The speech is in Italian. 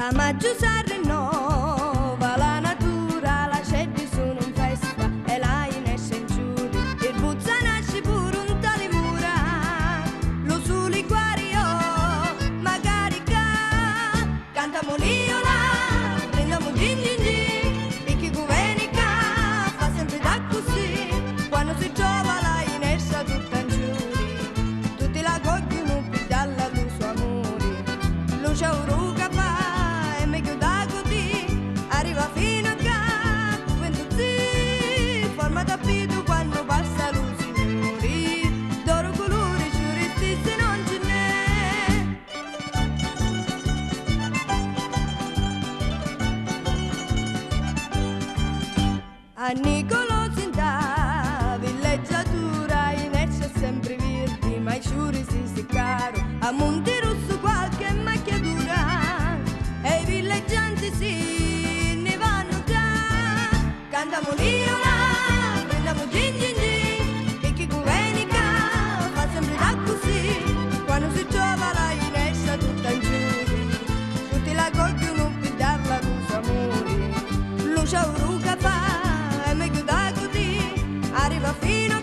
A maggio si rinnova la natura, la cedi sono in festa e la esce in giuri. Il buzza nasce pure un tale mura, lo suli guario, magari cantiamo l'iola, prendiamo gin gin gin, e chi guvenica fa sempre da così, quando si trova la esce tutta in giuri, tutti la cogliono più dalla luce amore, luce auruca fa. Arriva fino a capo, quando si forma tappeto quando passa lo signori, d'oro colore giuristi se non ce n'è. A Niccolò senta villeggiatura, in esce sempre virti, ma i giuri si seccaro, a Monte Rosso qualche macchiatura, e i villeggianti si cantiamo l'iola, prendiamo gin gin gin, e chi guvenica fa sempre da così, quando si trova la inescia tutta in giuri, tutti la cogliono per darla luce amore, luce auruca fa, è meglio da così, arriva fino a